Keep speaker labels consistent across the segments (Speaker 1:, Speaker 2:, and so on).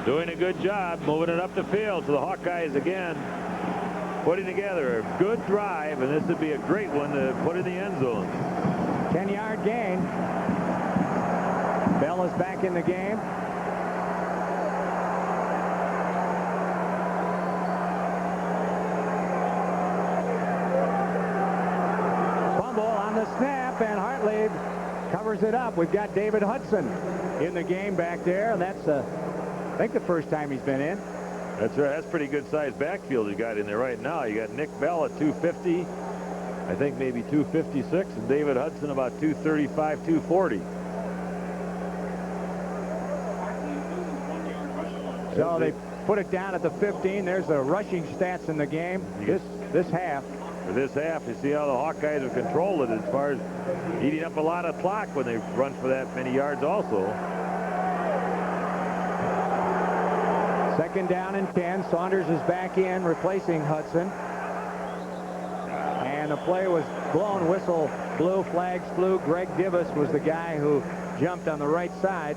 Speaker 1: doing a good job moving it up the field. So the Hawkeyes again putting together a good drive, and this would be a great one to put in the end zone.
Speaker 2: 10-yard gain. Bell is back in the game. Fumble on the snap, and Hartlieb covers it up. We've got David Hudson in the game back there, and that's, I think, the first time he's been in.
Speaker 1: That's right. That's pretty good sized backfield you got in there right now. You got Nick Bell at 250. I think maybe 256, and David Hudson about 235, 240.
Speaker 2: So they put it down at the 15. There's the rushing stats in the game this half.
Speaker 1: For this half, you see how the Hawkeyes have controlled it as far as eating up a lot of clock when they run for that many yards also.
Speaker 2: Second down and 10. Saunders is back in, replacing Hudson. And the play was blown. Whistle blew, flags flew. Greg Divis was the guy who jumped on the right side.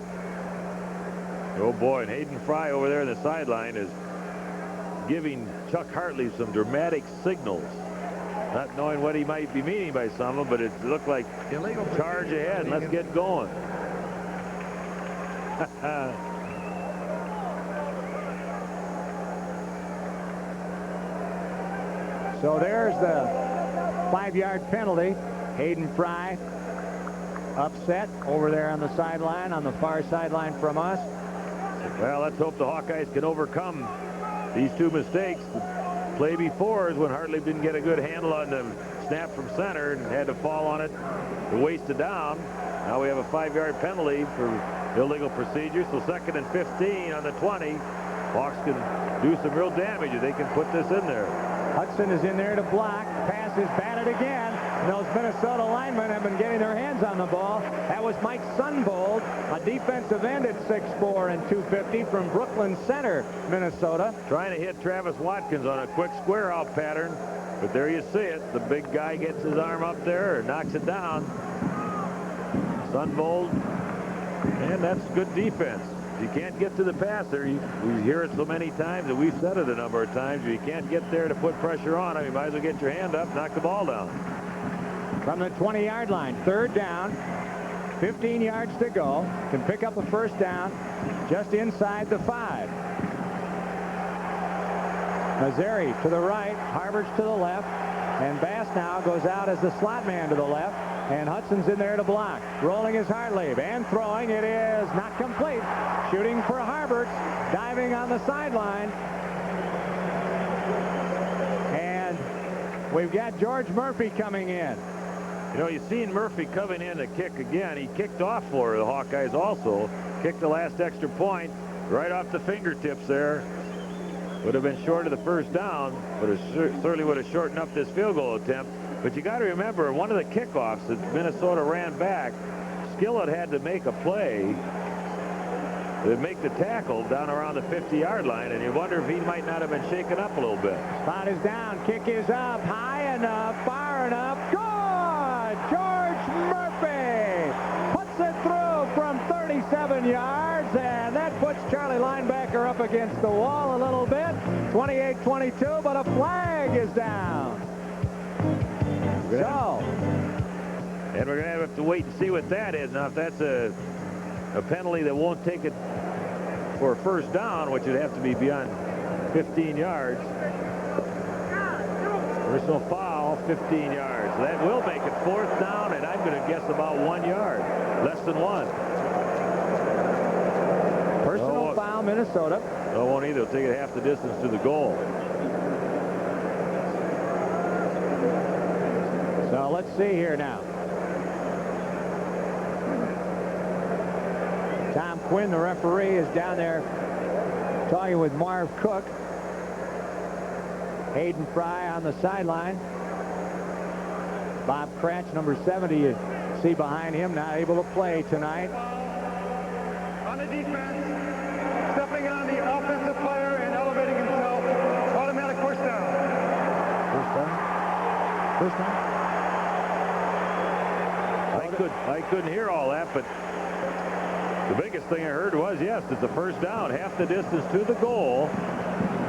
Speaker 1: Oh boy, and Hayden Fry over there on the sideline is giving Chuck Hartlieb some dramatic signals. Not knowing what he might be meaning by some of them, but it looked like charge ahead, let's get going.
Speaker 2: So there's the 5-yard penalty. Hayden Fry upset over there on the sideline, on the far sideline from us.
Speaker 1: Well, let's hope the Hawkeyes can overcome these two mistakes. The play before is when Hartlieb didn't get a good handle on the snap from center and had to fall on it to waste it down. Now we have a 5-yard penalty for illegal procedure. So 2nd and 15 on the 20. Hawks can do some real damage if they can put this in there.
Speaker 2: Hudson is in there to block. Pass is batted again. And those Minnesota linemen have been getting their hands on the ball. That was Mike Sunbold, a defensive end at 6'4" and 250 from Brooklyn Center, Minnesota.
Speaker 1: Trying to hit Travis Watkins on a quick square out pattern. But there you see it. The big guy gets his arm up there or knocks it down. Sunbold. And that's good defense. You can't get to the passer. We hear it so many times, and we've said it a number of times. If you can't get there to put pressure on him, you might as well get your hand up, knock the ball down.
Speaker 2: From the 20-yard line, 3rd down, 15 yards to go. Can pick up a 1st down just inside the 5. Mazzeri to the right, Harvard's to the left, and Bass now goes out as the slot man to the left, and Hudson's in there to block. Rolling is Hartlieb, and throwing, it is not complete. Shooting for Harbert, diving on the sideline. And we've got George Murphy coming in.
Speaker 1: You know, you've seen Murphy coming in to kick again. He kicked off for the Hawkeyes also. Kicked the last extra point right off the fingertips there. Would have been short of the 1st down, but it certainly would have shortened up this field goal attempt. But you got to remember, one of the kickoffs that Minnesota ran back, Skillett had to make a play to make the tackle down around the 50-yard line, and you wonder if he might not have been shaken up a little bit.
Speaker 2: Spot is down, kick is up, high enough, far enough, good! George Murphy puts it through from 37 yards, and that puts Charlie Linebacker up against the wall a little bit. 28-22, but a flag is down. So,
Speaker 1: and we're going to have to wait and see what that is. Now, if that's a penalty that won't take it for a 1st down, which would have to be beyond 15 yards. Personal foul, 15 yards. So that will make it 4th down, and I'm going to guess about 1 yard. Less than 1.
Speaker 2: Personal foul, Minnesota.
Speaker 1: No, won't either. They'll take it half the distance to the goal.
Speaker 2: So let's see here now. Tom Quinn, the referee, is down there talking with Marv Cook. Hayden Fry on the sideline. Bob Cratch, number 70, you see behind him, not able to play tonight.
Speaker 3: On the defense, stepping on the offensive player and elevating himself. Automatic 1st down.
Speaker 2: 1st down? 1st down?
Speaker 1: I couldn't hear all that, but The biggest thing I heard was, yes, it's a first down, half the distance to the goal,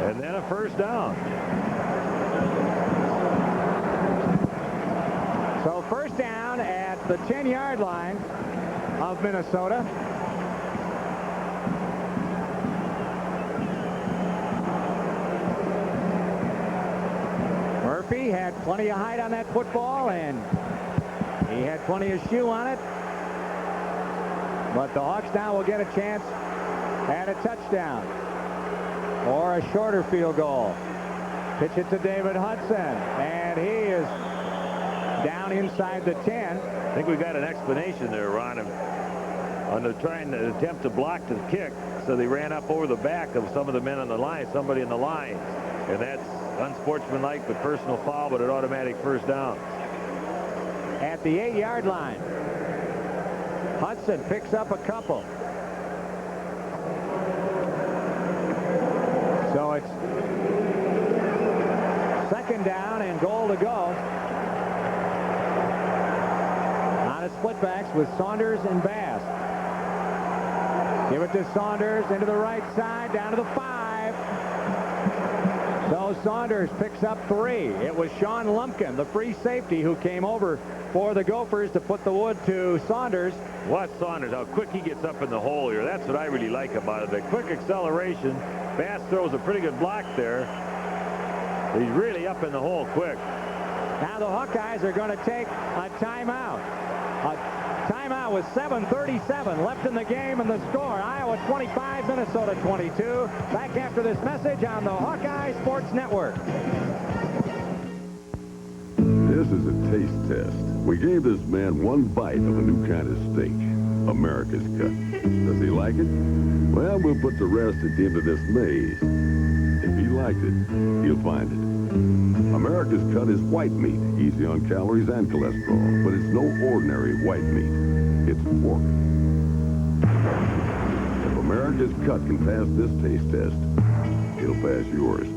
Speaker 1: and then a first down.
Speaker 2: So first down at the 10-yard line of Minnesota. Murphy had plenty of height on that football, and he had plenty of shoe on it. But the Hawks now will get a chance at a touchdown or a shorter field goal. Pitch it to David Hudson, and he is down inside the 10.
Speaker 1: I think we got an explanation there, Ron, on the trying to attempt to block the kick. So they ran up over the back of some of the men on the line, somebody in the line, and that's unsportsmanlike, but personal foul, but an automatic first down.
Speaker 2: At the 8-yard line, Hudson picks up a couple. So it's second down and goal to go. On a split backs with Saunders and Bass. Give it to Saunders into the right side, down to the 5. So Saunders picks up 3. It was Sean Lumpkin, the free safety, who came over for the Gophers to put the wood to Saunders.
Speaker 1: Watch Saunders, how quick he gets up in the hole here. That's what I really like about it. The quick acceleration. Bass throws a pretty good block there. He's really up in the hole quick.
Speaker 2: Now the Hawkeyes are going to take a timeout. A timeout with 7:37 left in the game, and the score, Iowa 25, Minnesota 22. Back after this message on the Hawkeye Sports Network.
Speaker 4: This is a taste test. We gave this man one bite of a new kind of steak, America's Cut. Does he like it? Well, we'll put the rest at the end of this maze. If he likes it, he'll find it. America's Cut is white meat, easy on calories and cholesterol, but it's no ordinary white meat. It's pork. If America's Cut can pass this taste test, it'll pass yours.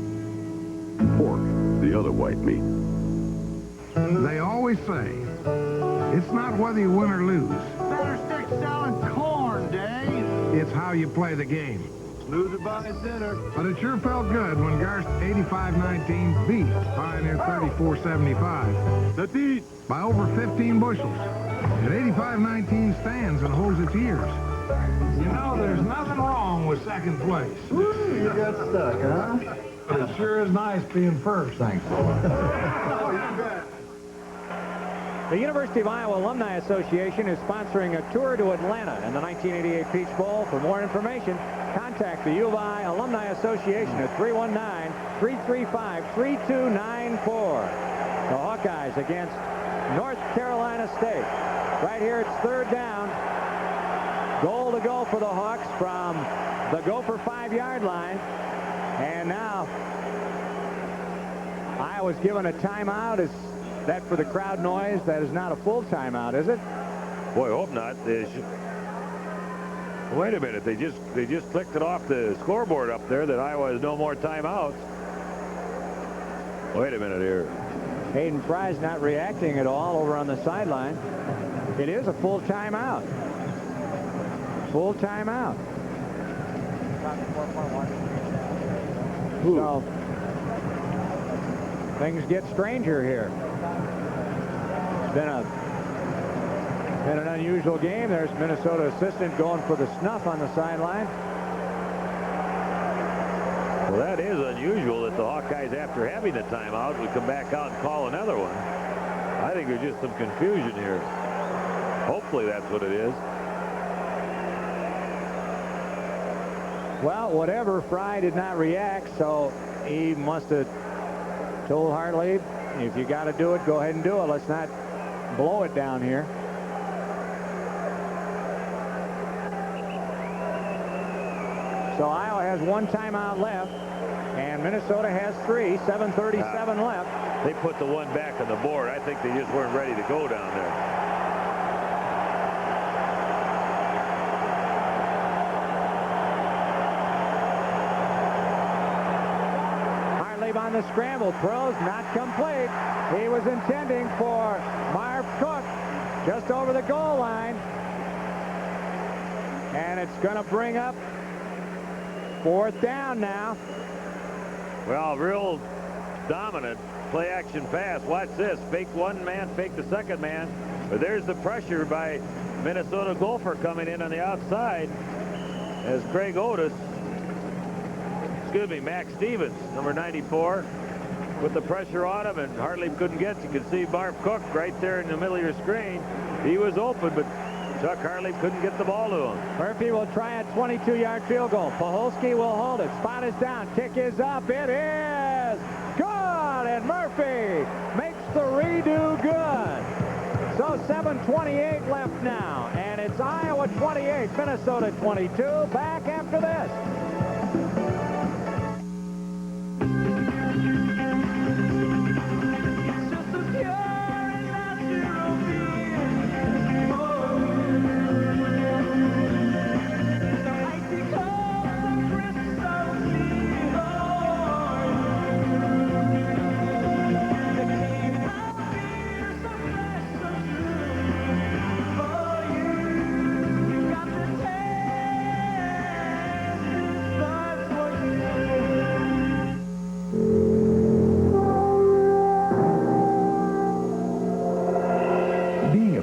Speaker 4: Pork, the other white meat.
Speaker 5: They always say, it's not whether you win or lose.
Speaker 6: Better stick selling corn, Dave.
Speaker 5: It's how you play the game.
Speaker 6: Lose it by center.
Speaker 5: But it sure felt good when Garst 85-19 beat Pioneer 34-75
Speaker 6: The teeth.
Speaker 5: by over 15 bushels. And 85-19 stands and holds its ears. You know, there's nothing wrong with second place.
Speaker 6: Woo, you got stuck, huh?
Speaker 5: But it sure is nice being first, thanks.
Speaker 6: Oh, you bet.
Speaker 2: The University of Iowa Alumni Association is sponsoring a tour to Atlanta in the 1988 Peach Bowl. For more information, contact the U of I Alumni Association at 319-335-3294. The Hawkeyes against North Carolina State. Right here, it's third down. Goal to go for the Hawks from the Gopher 5-yard line. And now, Iowa's given a timeout. Is that for the crowd noise? That is not a full timeout, is it?
Speaker 1: Boy, I hope not. Wait a minute. They just clicked it off the scoreboard up there that Iowa has no more timeouts. Wait a minute here.
Speaker 2: Hayden Fry's not reacting at all over on the sideline. It is a full timeout. Full timeout. So things get stranger here. It's been an unusual game. There's Minnesota assistant going for the snuff on the sideline.
Speaker 1: Well, that is unusual that the Hawkeyes, after having the timeout, would come back out and call another one. I think there's just some confusion here. Hopefully that's what it is.
Speaker 2: Well, whatever, Fry did not react, so he must have told Hartley, if you got to do it, go ahead and do it. Let's not blow it down here. So Iowa has one timeout left, and Minnesota has 3. 7:37 left.
Speaker 1: They put the one back on the board. I think they just weren't ready to go down there.
Speaker 2: Hartley on the scramble. Throws not complete. He was intending for Marv Cook just over the goal line. And it's going to bring up 4th down now.
Speaker 1: Well, real dominant play action pass. Watch this. Fake one man, fake the second man. But there's the pressure by Minnesota Gopher coming in on the outside as Craig Otis, Max Stevens, number 94, put the pressure on him, and Hartlieb couldn't get. You can see Marv Cook right there in the middle of your screen. He was open, but Chuck Hartlieb couldn't get the ball to him.
Speaker 2: Murphy will try a 22-yard field goal. Paholski will hold it. Spot is down. Kick is up. It is good, and Murphy makes the redo good. So 7:28 left now, and it's Iowa 28, Minnesota 22. Back after this.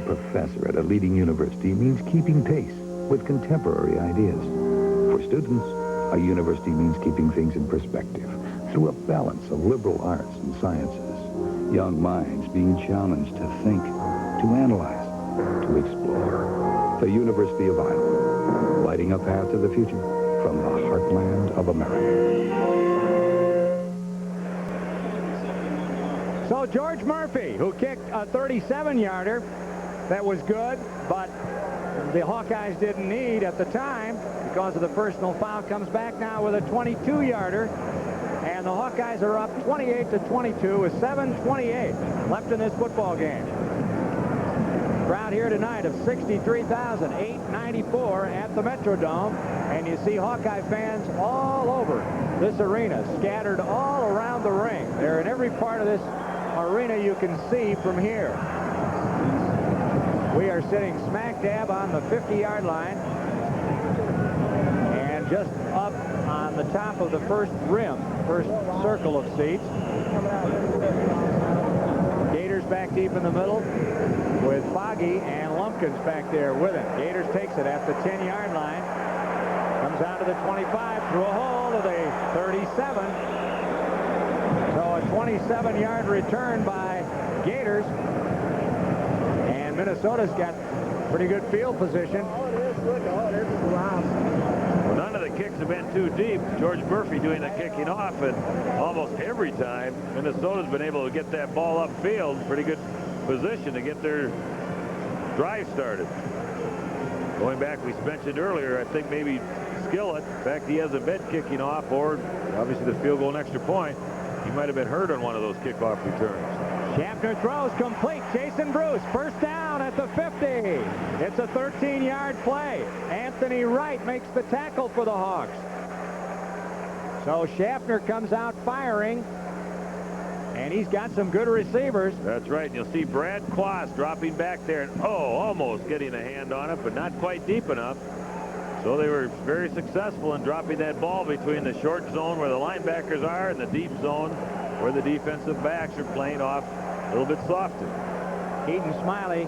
Speaker 7: Professor at a leading university means keeping pace with contemporary ideas. For students, a university means keeping things in perspective through a balance of liberal arts and sciences. Young minds being challenged to think, to analyze, to explore. The University of Iowa, lighting a path to the future from the heartland of America.
Speaker 2: So George Murphy, who kicked a 37-yarder, that was good, but the Hawkeyes didn't need at the time because of the personal foul. Comes back now with a 22-yarder, and the Hawkeyes are up 28-22 with 7:28 left in this football game. Crowd here tonight of 63,894 at the Metrodome, and you see Hawkeye fans all over this arena, scattered all around the ring. They're in every part of this arena you can see from here. We are sitting smack dab on the 50-yard line and just up on the top of the first rim, first circle of seats. Gators back deep in the middle with Foggy and Lumpkins back there with him. Gators takes it at the 10-yard line. Comes out to the 25 through a hole to the 37. So a 27-yard return by Gators. Minnesota's got pretty good field position.
Speaker 1: Well, none of the kicks have been too deep. George Murphy doing the kicking off, and almost every time Minnesota's been able to get that ball upfield. Pretty good position to get their drive started. Going back, we mentioned earlier, I think maybe Skillett, in fact, he has a bed kicking off, or obviously the field goal and extra point. He might have been hurt on one of those kickoff returns.
Speaker 2: Schaffner throws complete. Jason Bruce, first down at the 50. It's a 13-yard play. Anthony Wright makes the tackle for the Hawks. So Schaffner comes out firing, and he's got some good receivers.
Speaker 1: That's right. And you'll see Brad Quas dropping back there, and almost getting a hand on it, but not quite deep enough. So they were very successful in dropping that ball between the short zone where the linebackers are and the deep zone where the defensive backs are playing off a little bit softer.
Speaker 2: Keaton Smiley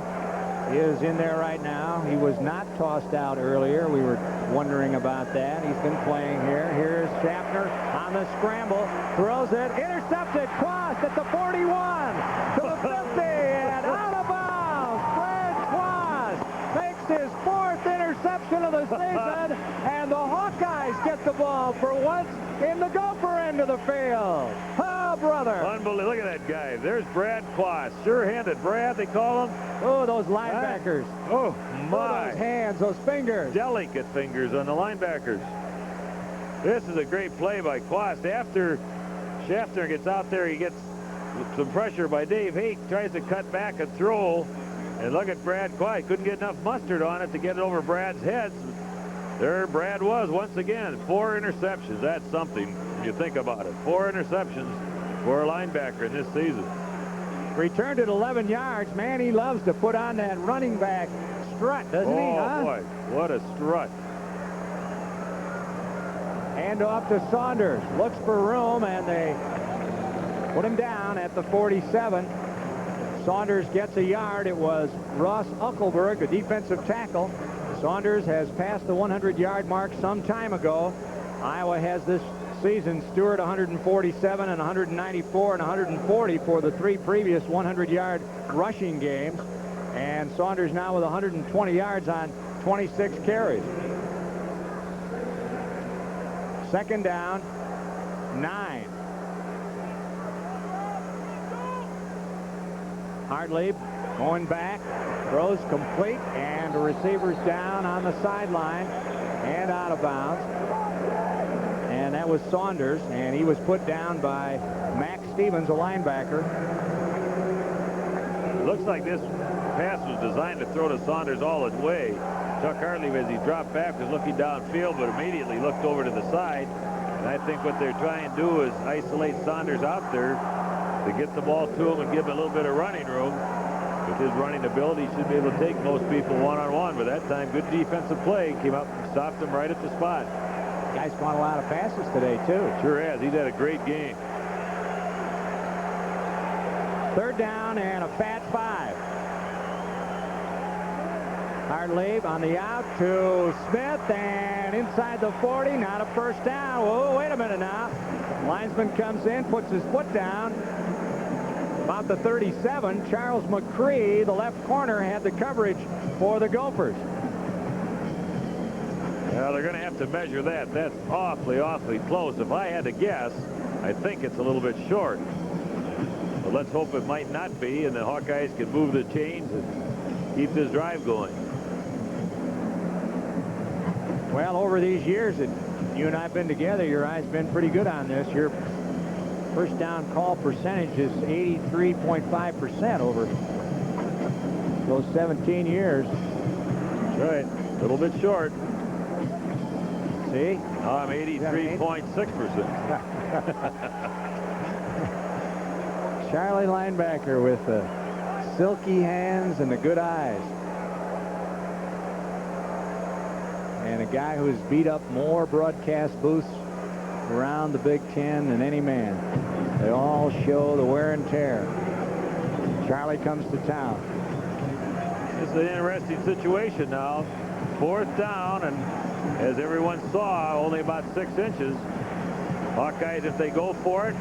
Speaker 2: is in there right now. He was not tossed out earlier. We were wondering about that. He's been playing here. Here's Schaffner on the scramble. Throws it. Intercepted. Quas at the 41 to the 50 and out of bounds. Brad Quas makes his 4th interception of the season, and the Hawkeyes get the ball for once in the Gopher end of the field. Oh, brother.
Speaker 1: Unbelievable. Look at that guy. There's Brad Quas. Sure-handed Brad, they call him.
Speaker 2: Oh, those linebackers.
Speaker 1: Oh, my.
Speaker 2: Oh, those hands, those fingers.
Speaker 1: Delicate fingers on the linebackers. This is a great play by Quas. After Schaffner gets out there, he gets some pressure by Dave Hake, tries to cut back a throw. And look at Brad Quas. He couldn't get enough mustard on it to get it over Brad's head. There Brad was once again. 4 interceptions. That's something when you think about it. 4 interceptions for a linebacker in this season.
Speaker 2: Returned at 11 yards. Man, he loves to put on that running back strut, doesn't he?
Speaker 1: Oh,
Speaker 2: Huh?
Speaker 1: boy. What a strut.
Speaker 2: Hand off to Saunders. Looks for room, and they put him down at the 47. Saunders gets a yard. It was Ross Uckelberg, a defensive tackle. Saunders has passed the 100-yard mark some time ago. Iowa has this season Stewart 147 and 194 and 140 for the 3 previous 100-yard rushing games. And Saunders now with 120 yards on 26 carries. Second down, 9. Hartley going back, throws complete, and the receiver's down on the sideline and out of bounds. And that was Saunders, and he was put down by Max Stevens, a linebacker.
Speaker 1: Looks like this pass was designed to throw to Saunders all his way. Chuck Hartley, as he dropped back, was looking downfield, but immediately looked over to the side. And I think what they're trying to do is isolate Saunders out there to get the ball to him and give him a little bit of running room. With his running ability, he should be able to take most people one-on-one. But that time, good defensive play. Came up and stopped him right at the spot.
Speaker 2: Guy's caught a lot of passes today, too.
Speaker 1: Sure has. He's had a great game.
Speaker 2: Third down and a fat 5. Hartley on the out to Smith, and inside the 40, not a first down. Whoa, wait a minute now. Linesman comes in, puts his foot down. About the 37, Charles McCree, the left corner, had the coverage for the Gophers.
Speaker 1: Well, they're going to have to measure that. That's awfully, awfully close. If I had to guess, I think it's a little bit short. But let's hope it might not be, and the Hawkeyes can move the chains and keep this drive going.
Speaker 2: Well, over these years that you and I have been together, your eye's been pretty good on this. Your first down call percentage is 83.5% over those 17 years.
Speaker 1: That's right. A little bit short.
Speaker 2: See?
Speaker 1: I'm 83.6%.
Speaker 2: Charlie linebacker with the silky hands and the good eyes. And a guy who's beat up more broadcast booths around the Big Ten than any man. They all show the wear and tear. Charlie comes to town.
Speaker 1: This is an interesting situation now. 4th down, and as everyone saw, only about 6 inches. Hawkeyes, if they go for it,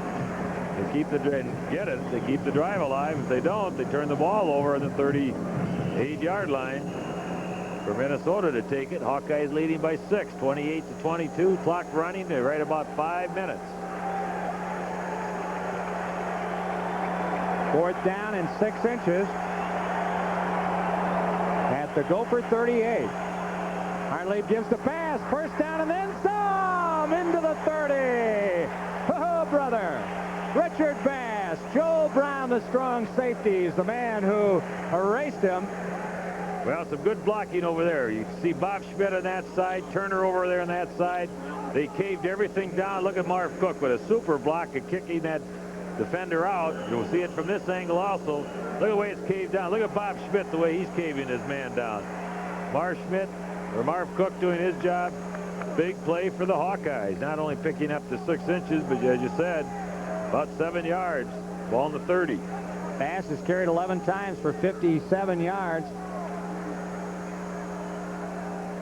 Speaker 1: they keep the and get it. They keep the drive alive. If they don't, they turn the ball over on the 38-yard line for Minnesota to take it. Hawkeyes leading by 6, 28-22. Clock running. They're right about 5 minutes.
Speaker 2: 4th down and 6 inches at the Gopher 38. Hartley gives the pass. First down and then some into the 30. Oh, brother. Richard Bass. Joe Brown, the strong safety, is the man who erased him.
Speaker 1: Well, some good blocking over there. You see Bob Schmidt on that side, Turner over there on that side. They caved everything down. Look at Marv Cook with a super block and kicking that defender out. You'll see it from this angle also. Look at the way it's caved down. Look at Bob Schmidt, the way he's caving his man down. Marv Cook doing his job. Big play for the Hawkeyes. Not only picking up the 6 inches, but as you said, about 7 yards. Ball in the 30.
Speaker 2: Bass is carried 11 times for 57 yards.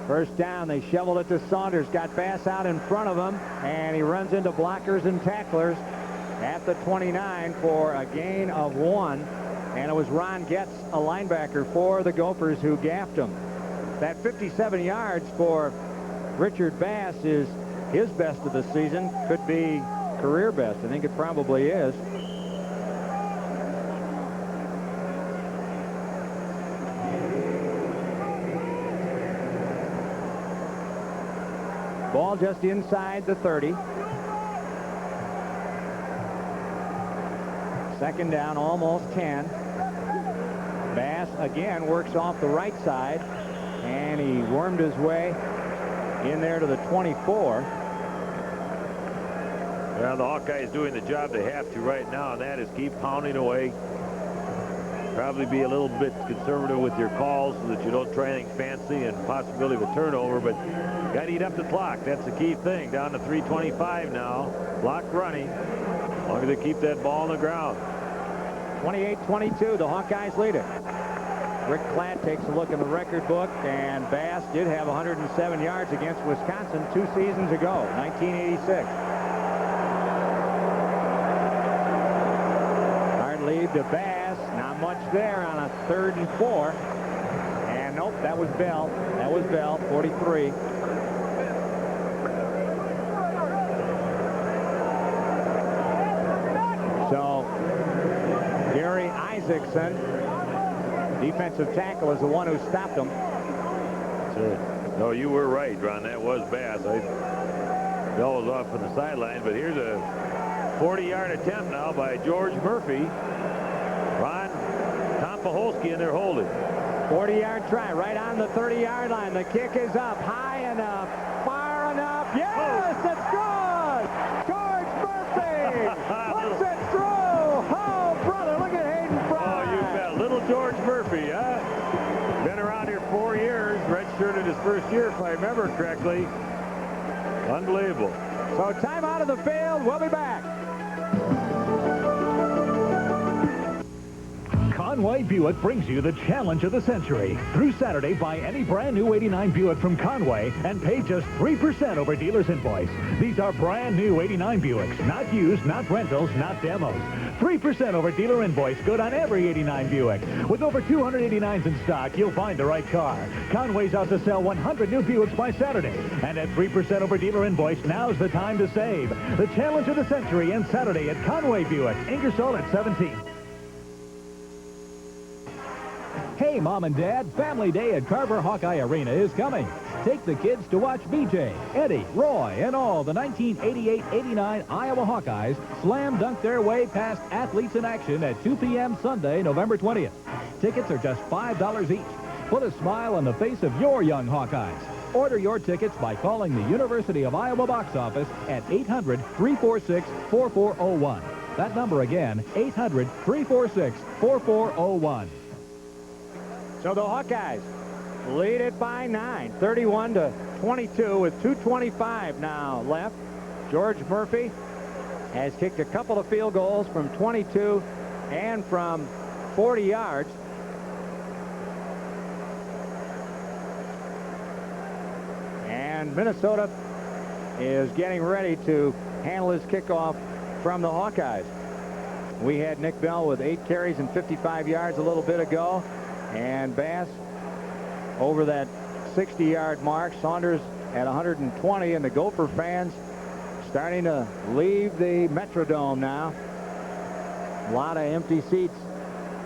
Speaker 2: First down, they shoveled it to Saunders. Got Bass out in front of him, and he runs into blockers and tacklers at the 29 for a gain of 1. And it was Ron Getz, a linebacker for the Gophers, who gaffed him. That 57 yards for Richard Bass is his best of the season. Could be career best. I think it probably is. Ball just inside the 30. Second down, almost 10. Bass again works off the right side, and he wormed his way in there to the 24.
Speaker 1: Well, the Hawkeyes doing the job they have to right now, and that is keep pounding away. Probably be a little bit conservative with your calls so that you don't try anything fancy and possibility of a turnover, but got to eat up the clock. That's the key thing. Down to 3:25 now. Clock running. As long as they keep that ball on the ground.
Speaker 2: 28-22, the Hawkeyes lead it. Rick Klatt takes a look in the record book, and Bass did have 107 yards against Wisconsin 2 seasons ago, 1986. Hard lead to Bass. Not much there on a 3rd and 4. And nope, that was Bell. That was Bell, 43. So, Gary Isaacson, defensive tackle, is the one who stopped him.
Speaker 1: No, you were right, Ron. That was Bass. Bell was off on the sideline, but here's a 40-yard attempt now by George Murphy. Ron, Tom Paholski in there holding. 40-yard try right on the 30-yard line. The kick is up high enough, far enough. Yes, it's good. George Murphy puts it through. Oh, brother, look at Hayden Fry. Oh, you bet. Little George Murphy, huh? Been around here 4 years. Redshirted his first year, if I remember correctly. Unbelievable. So time out of the field. We'll be back.
Speaker 8: Conway Buick brings you the challenge of the century. Through Saturday, buy any brand new 89 Buick from Conway and pay just 3% over dealer's invoice. These are brand new 89 Buicks, not used, not rentals, not demos. 3% over dealer invoice good on every 89 Buick. With over 289s in stock, you'll find the right car. Conway's out to sell 100 new Buicks by Saturday. And at 3% over dealer invoice, now's the time to save. The challenge of the century ends Saturday at Conway Buick, Ingersoll at 17. Hey, Mom and Dad, Family Day at Carver Hawkeye Arena is coming. Take the kids to watch BJ, Eddie, Roy, and all the 1988-89 Iowa Hawkeyes slam dunk their way past athletes in action at 2 p.m. Sunday, November 20th. Tickets are just $5 each. Put a smile on the face of your young Hawkeyes. Order your tickets by calling the University of Iowa box office at 800-346-4401. That number again, 800-346-4401.
Speaker 2: So the Hawkeyes lead it by 9, 31-22 with 2:25 now left. George Murphy has kicked a couple of field goals from 22 and from 40 yards. And Minnesota is getting ready to handle his kickoff from the Hawkeyes. We had Nick Bell with 8 carries and 55 yards a little bit ago. And Bass over that 60-yard mark. Saunders at 120, and the Gopher fans starting to leave the Metrodome now. A lot of empty seats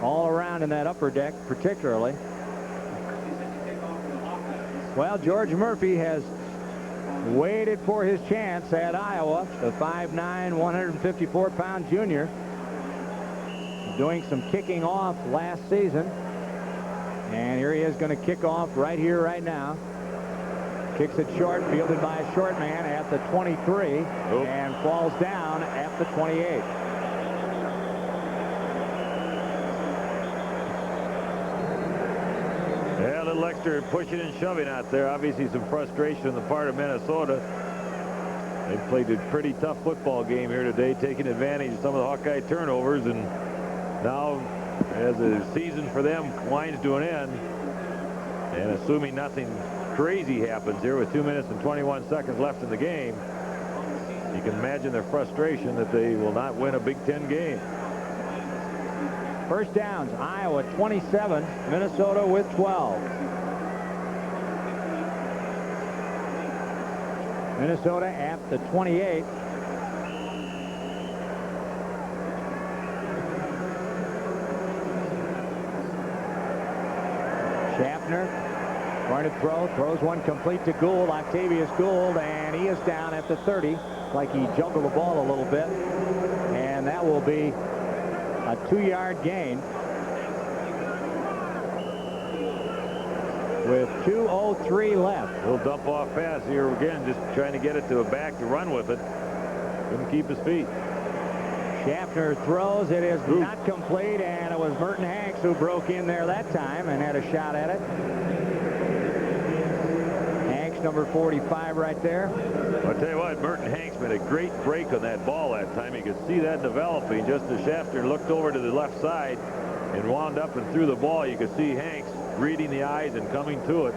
Speaker 2: all around in that upper deck, particularly. Well, George Murphy has waited for his chance at Iowa. The 5'9", 154-pound junior doing some kicking off last season. And here he is going to kick off right here, right now. Kicks it short, fielded by a short man at the 23, and falls down at the 28. Yeah, a little extra pushing and shoving out there. Obviously some frustration on the part of Minnesota. They played a pretty tough football game here today, taking advantage of some of the Hawkeye turnovers, and now as the season for them winds to an end, and assuming nothing crazy happens here with 2 minutes and 21 seconds left in the game, you can imagine their frustration that they will not win a Big Ten game. First downs, Iowa 27, Minnesota with 12. Minnesota at the 28. Schaffner going to throw, throws one complete to Gould, Octavius Gould, and he is down at the 30. Like he juggled the ball a little bit, and that will be a 2-yard gain with 2:03 left. He'll dump off pass here again, just trying to get it to a back to run with it. Couldn't keep his feet. Schaffner throws. It is not complete, and it was Merton Hanks who broke in there that time and had a shot at it. Hanks, number 45 right there.
Speaker 1: I'll tell you what, Merton Hanks made a great break on that ball that time. You could see that developing just as Schaffner looked over to the left side and wound up and threw the ball. You could see Hanks reading the eyes and coming to it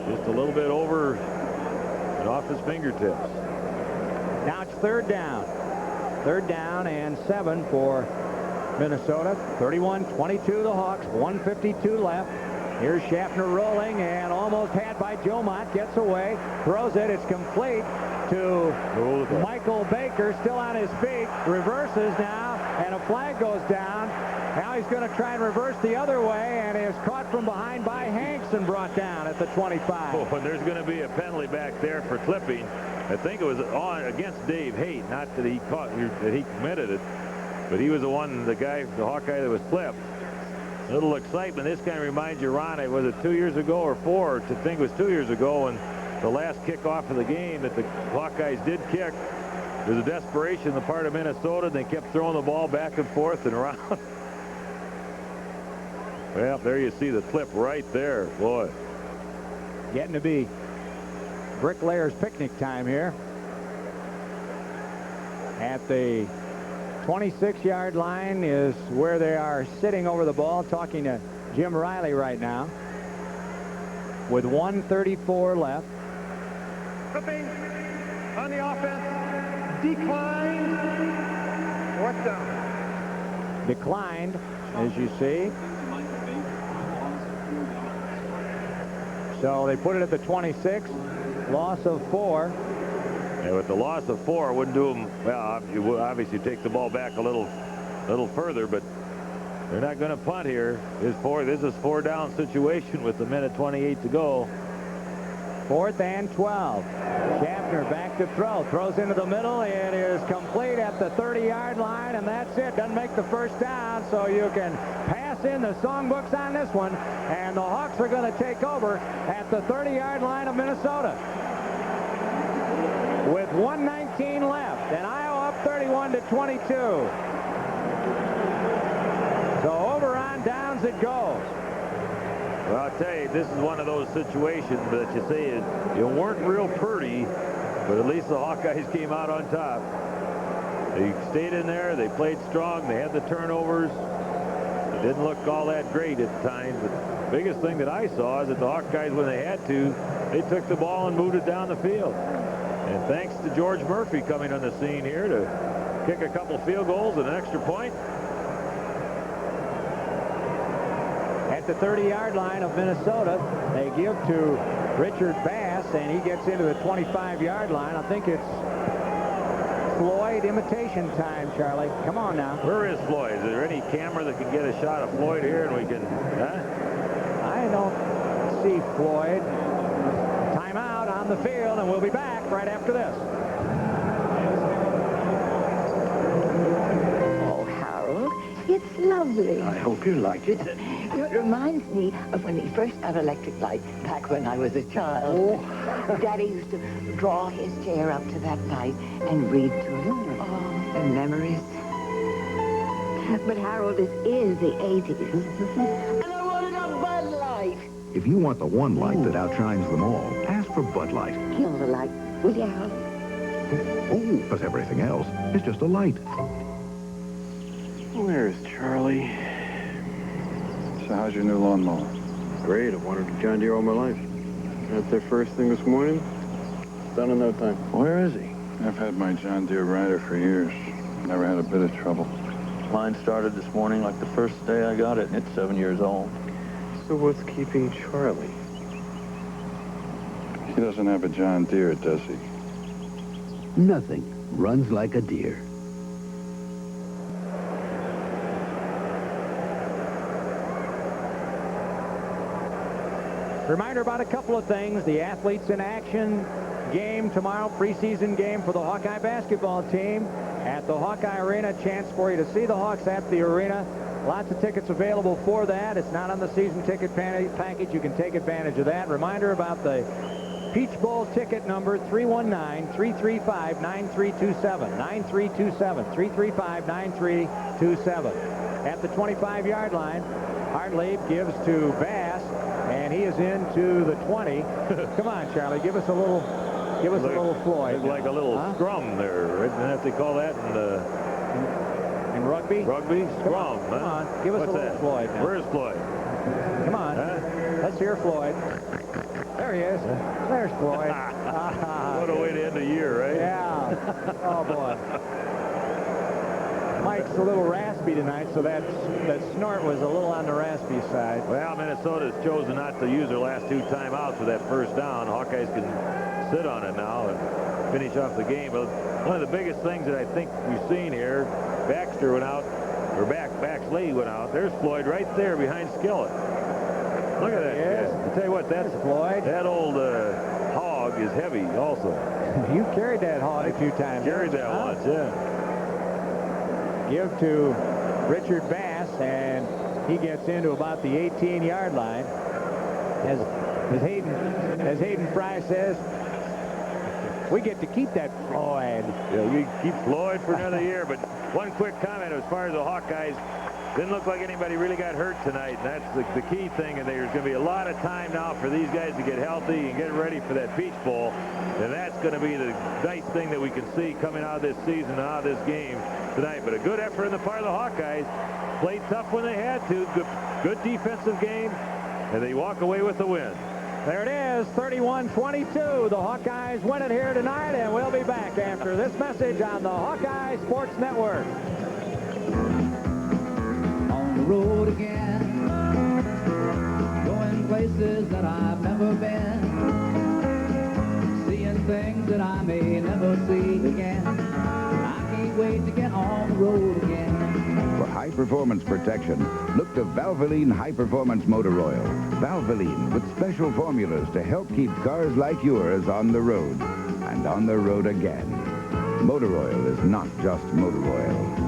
Speaker 1: just a little bit over and off his fingertips.
Speaker 2: Now it's third down. Third down and 7 for Minnesota. 31-22 the Hawks. 1:52 left. Here's Schaffner rolling and almost had by Joe Mott. Gets away. Throws it. It's complete to Michael Baker. Still on his feet. Reverses now. And a flag goes down. Now he's going to try and reverse the other way and is caught from behind by Hanks and brought down at the 25.
Speaker 1: Oh, and there's going to be a penalty back there for clipping. I think it was on against Dave Haight, not that he committed it, but he was the guy, the Hawkeye that was clipped. A little excitement. This kind of reminds you, Ron, was it 2 years ago or 4? I think it was 2 years ago when the last kickoff of the game that the Hawkeyes did kick. There's a desperation on the part of Minnesota, and they kept throwing the ball back and forth and around. Well, there you see the clip right there. Boy.
Speaker 2: Getting to be bricklayer's picnic time here. At the 26-yard line is where they are sitting over the ball, talking to Jim Riley right now. With 1:34 left.
Speaker 3: Clipping on the offense. Declined. Fourth down.
Speaker 2: Declined, as you see. So they put it at the 26. Loss of 4.
Speaker 1: And with the loss of 4, wouldn't do them. Well, you would obviously take the ball back a little further, but they're not going to punt here. This is 4-down situation with a minute 28 to go.
Speaker 2: 4th and 12. Schaffner back to throw. Throws into the middle. It is complete at the 30-yard line, and that's it. Doesn't make the first down, so you can pass in the songbooks on this one. And the Hawks are going to take over at the 30-yard line of Minnesota. With 1:19 left, and Iowa up 31-22. So over on downs it goes.
Speaker 1: Well, I'll tell you, this is one of those situations that you say you weren't real pretty, but at least the Hawkeyes came out on top. They stayed in there. They played strong. They had the turnovers. It didn't look all that great at times, but the biggest thing that I saw is that the Hawkeyes, when they had to, they took the ball and moved it down the field. And thanks to George Murphy coming on the scene here to kick a couple field goals and an extra point.
Speaker 2: At the 30-yard line of Minnesota, they give to Richard Bass, and he gets into the 25-yard line. I think it's Floyd imitation time, Charlie. Come on now.
Speaker 1: Where is Floyd? Is there any camera that can get a shot of Floyd here and we can,
Speaker 2: I don't see Floyd. Timeout on the field, and we'll be back right after this.
Speaker 9: Oh, Harold, it's lovely.
Speaker 6: I hope you like it.
Speaker 9: It reminds me of when we first got electric light back when I was a child. Daddy used to draw his chair up to that light and read to us. Oh, and memories. But Harold, this is the 80s. And I wanted a Bud Light.
Speaker 7: If you want the one light that outshines them all, ask for Bud Light.
Speaker 9: Kill the light, will you, Harold?
Speaker 7: Oh, but everything else is just a light.
Speaker 6: Where's Charlie? So how's your new lawnmower?
Speaker 10: Great. I've wanted a John Deere all my life. Got there first thing this morning. Done in no time.
Speaker 6: Where is he? I've had my John Deere rider for years. Never had a bit of trouble.
Speaker 10: Mine started this morning like the first day I got it, and it's 7 years old. So what's keeping Charlie?
Speaker 6: He doesn't have a John Deere, does he?
Speaker 11: Nothing runs like a deer.
Speaker 2: Reminder about a couple of things. The Athletes in Action game tomorrow, preseason game for the Hawkeye basketball team at the Hawkeye Arena. Chance for you to see the Hawks at the arena. Lots of tickets available for that. It's not on the season ticket package. You can take advantage of that. Reminder about the Peach Bowl ticket number 319-335-9327. 9327. At the 25-yard line, Hartlieb gives to Bass, and he is into the 20. Come on, Charlie, give us a little Floyd.
Speaker 1: Like a little scrum there, right? Isn't that they call that
Speaker 2: in rugby?
Speaker 1: Rugby? Scrum,
Speaker 2: Come on, give us a little Floyd now.
Speaker 1: Where's Floyd?
Speaker 2: Come on. Let's hear Floyd. There he is. There's Floyd.
Speaker 1: What a way to end the year, right?
Speaker 2: Yeah. Oh, boy. Mike's a little raspy tonight, so that snort was a little on the raspy side.
Speaker 1: Well, Minnesota's chosen not to use their last 2 timeouts for that first down. Hawkeyes can sit on it now and finish off the game. But one of the biggest things that I think we've seen here, Baxter went out, or Baxley went out. There's Floyd right there behind Skillett. Look at that.
Speaker 2: Yes.
Speaker 1: I tell you what, that's
Speaker 2: Floyd.
Speaker 1: That old hog is heavy also.
Speaker 2: You carried that hog a few times.
Speaker 1: Carried that once, yeah.
Speaker 2: Give to Richard Bass, and he gets into about the 18-yard line. As Hayden Fry says, we get to keep that Floyd.
Speaker 1: Yeah, we keep Floyd for another year. But one quick comment as far as the Hawkeyes, didn't look like anybody really got hurt tonight. And that's the key thing. And there's going to be a lot of time now for these guys to get healthy and get ready for that Peach Bowl. And that's going to be the nice thing that we can see coming out of this season and out of this game tonight. But a good effort on the part of the Hawkeyes. Played tough when they had to. Good defensive game. And they walk away with the win.
Speaker 2: There it is, 31-22. The Hawkeyes win it here tonight, and we'll be back after this message on the Hawkeye Sports Network.
Speaker 12: On the road again, going places that I've never been, seeing things that I may never see again. I can't wait to get on the road again.
Speaker 13: For high-performance protection, look to Valvoline High Performance Motor Oil. Valvoline with special formulas to help keep cars like yours on the road and on the road again. Motor oil is not just motor oil.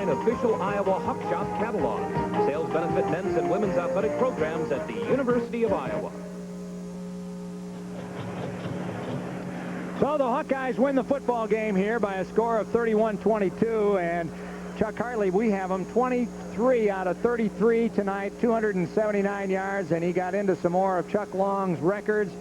Speaker 14: Official Iowa Huck Shop catalog. Sales benefit men's and women's athletic programs at the University of Iowa.
Speaker 2: So the Hawkeyes win the football game here by a score of 31-22, and Chuck Hartley, we have him 23 out of 33 tonight, 279 yards, and he got into some more of Chuck Long's records.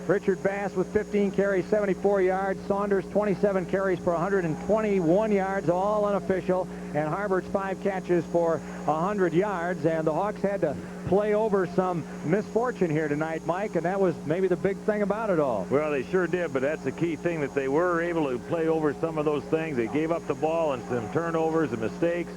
Speaker 2: Richard Bass with 15 carries, 74 yards. Saunders, 27 carries for 121 yards, all unofficial. And Harbert's 5 catches for 100 yards. And the Hawks had to play over some misfortune here tonight, Mike, and that was maybe the big thing about it all.
Speaker 1: Well, they sure did, but that's the key thing, that they were able to play over some of those things. They gave up the ball and some turnovers and mistakes,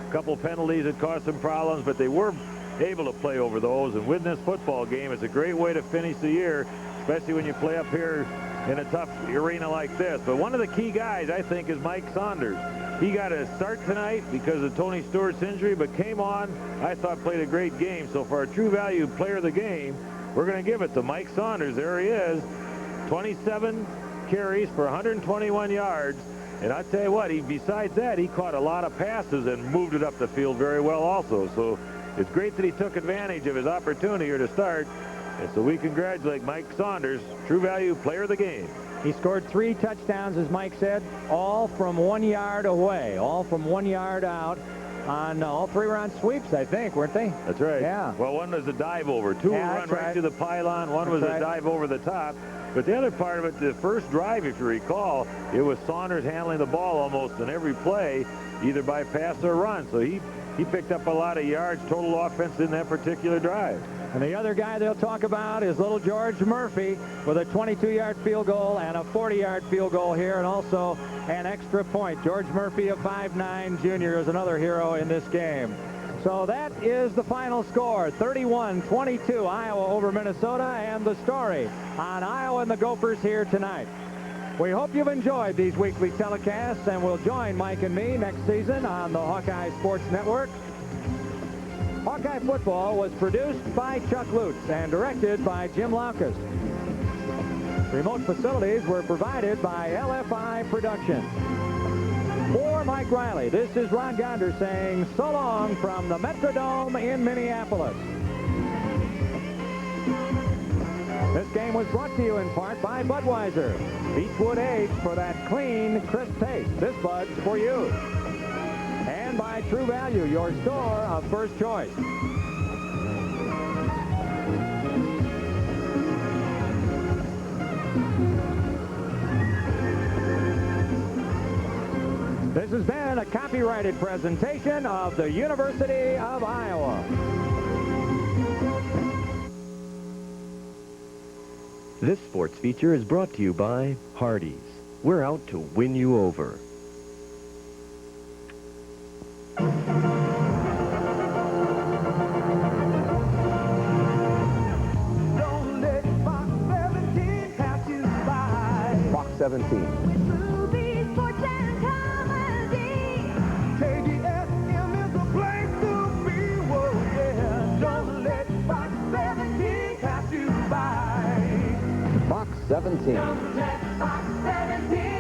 Speaker 1: a couple penalties that caused some problems, but they were able to play over those. And win this football game, it's a great way to finish the year, especially when you play up here in a tough arena like this. But one of the key guys, I think, is Mike Saunders. He got a start tonight because of Tony Stewart's injury, but came on, I thought, played a great game. So for our true value player of the game, we're going to give it to Mike Saunders. There he is, 27 carries for 121 yards. And I tell you what, besides that, he caught a lot of passes and moved it up the field very well also. So it's great that he took advantage of his opportunity here to start. And so we congratulate Mike Saunders, true value player of the game.
Speaker 2: He scored 3 touchdowns, as Mike said, all from 1 yard away, all from 1 yard out. On all 3 were on sweeps, I think, weren't they?
Speaker 1: That's right.
Speaker 2: Yeah.
Speaker 1: Well, one was a dive over. 2 were run right to the pylon. One was a dive over the top. But the other part of it, the first drive, if you recall, it was Saunders handling the ball almost in every play, either by pass or run. So he picked up a lot of yards, total offense in that particular drive.
Speaker 2: And the other guy they'll talk about is little George Murphy with a 22-yard field goal and a 40-yard field goal here, and also an extra point. George Murphy, a 5'9" junior, is another hero in this game. So that is the final score, 31-22, Iowa over Minnesota, and the story on Iowa and the Gophers here tonight. We hope you've enjoyed these weekly telecasts and will join Mike and me next season on the Hawkeye Sports Network. Hawkeye Football was produced by Chuck Lutz and directed by Jim Laukus. Remote facilities were provided by LFI Productions. For Mike Riley, this is Ron Gonder saying so long from the Metrodome in Minneapolis. This game was brought to you in part by Budweiser. Beechwood aged for that clean, crisp taste. This Bud's for you. And by True Value, your store of first choice. This has been a copyrighted presentation of the University of Iowa.
Speaker 15: This sports feature is brought to you by Hardee's. We're out to win you over.
Speaker 12: Don't let Fox 17 pass you by.
Speaker 16: Fox 17.
Speaker 12: Movies, sports, and comedy. KDSM is the place to be. Whoa, yeah. Don't let Fox 17 pass you by.
Speaker 16: Fox 17.
Speaker 12: Don't let Fox 17